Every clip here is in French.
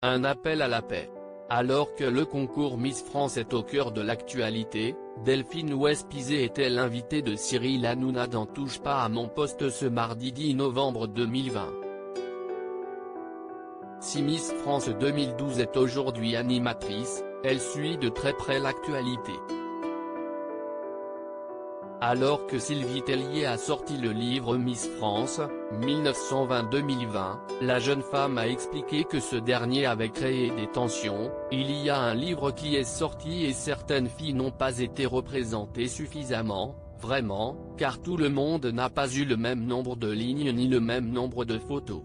un appel à la paix. Alors que le concours Miss France est au cœur de l'actualité, Delphine Westphizet était l'invitée de Cyril Hanouna dans Touche pas à mon poste ce mardi 10 novembre 2020. Si Miss France 2012 est aujourd'hui animatrice, elle suit de très près l'actualité. Alors que Sylvie Tellier a sorti le livre Miss France, 1920-2020, la jeune femme a expliqué que ce dernier avait créé des tensions. Il y a un livre qui est sorti et certaines filles n'ont pas été représentées suffisamment, vraiment, car tout le monde n'a pas eu le même nombre de lignes ni le même nombre de photos.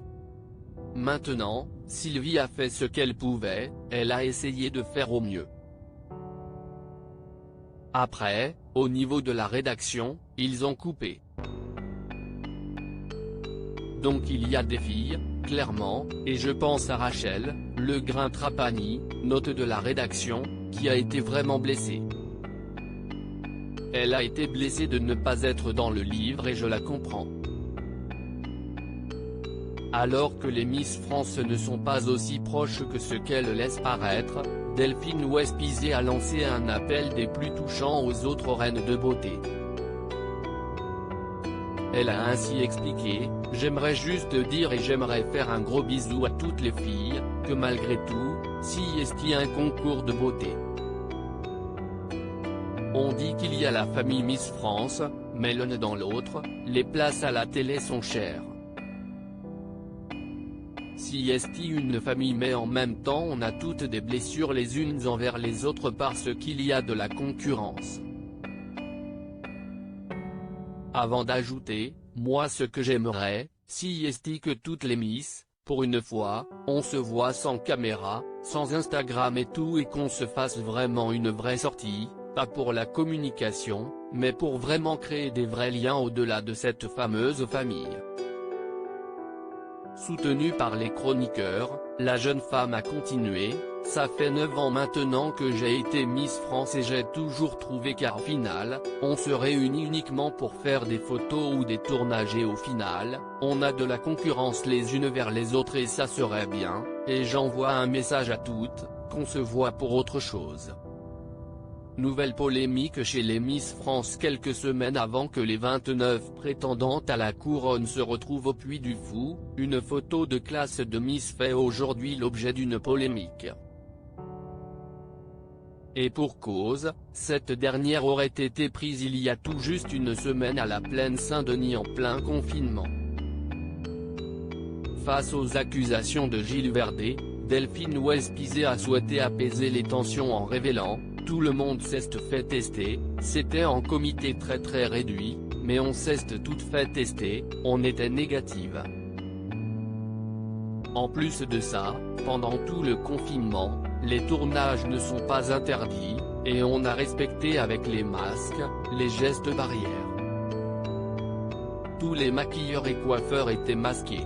Maintenant, Sylvie a fait ce qu'elle pouvait, elle a essayé de faire au mieux. Après, au niveau de la rédaction, ils ont coupé. Donc il y a des filles, clairement, et je pense à Rachel, Le Grain Trapani, note de la rédaction, qui a été vraiment blessée. Elle a été blessée de ne pas être dans le livre et je la comprends. Alors que les Miss France ne sont pas aussi proches que ce qu'elles laissent paraître, Delphine Westphizet a lancé un appel des plus touchants aux autres reines de beauté. Elle a ainsi expliqué « J'aimerais juste dire et j'aimerais faire un gros bisou à toutes les filles, que malgré tout, si est-il un concours de beauté. On dit qu'il y a la famille Miss France, mais l'un dans l'autre, les places à la télé sont chères. Si est une famille mais en même temps on a toutes des blessures les unes envers les autres parce qu'il y a de la concurrence. Avant d'ajouter, moi ce que j'aimerais, si est que toutes les Miss, pour une fois, on se voit sans caméra, sans Instagram et tout et qu'on se fasse vraiment une vraie sortie, pas pour la communication, mais pour vraiment créer des vrais liens au-delà de cette fameuse famille. Soutenue par les chroniqueurs, la jeune femme a continué, « Ça fait 9 ans maintenant que j'ai été Miss France et j'ai toujours trouvé qu'au final, on se réunit uniquement pour faire des photos ou des tournages et au final, on a de la concurrence les unes vers les autres et ça serait bien, et j'envoie un message à toutes, qu'on se voit pour autre chose. » Nouvelle polémique chez les Miss France quelques semaines avant que les 29 prétendantes à la couronne se retrouvent au Puy du Fou, une photo de classe de Miss fait aujourd'hui l'objet d'une polémique. Et pour cause, cette dernière aurait été prise il y a tout juste une semaine à la Plaine Saint-Denis en plein confinement. Face aux accusations de Gilles Verdet, Delphine Westphizet a souhaité apaiser les tensions en révélant « Tout le monde s'est fait tester, c'était en comité très réduit, mais on s'est toutes fait tester, on était négative. En plus de ça, pendant tout le confinement, les tournages ne sont pas interdits, et on a respecté avec les masques, les gestes barrières. Tous les maquilleurs et coiffeurs étaient masqués.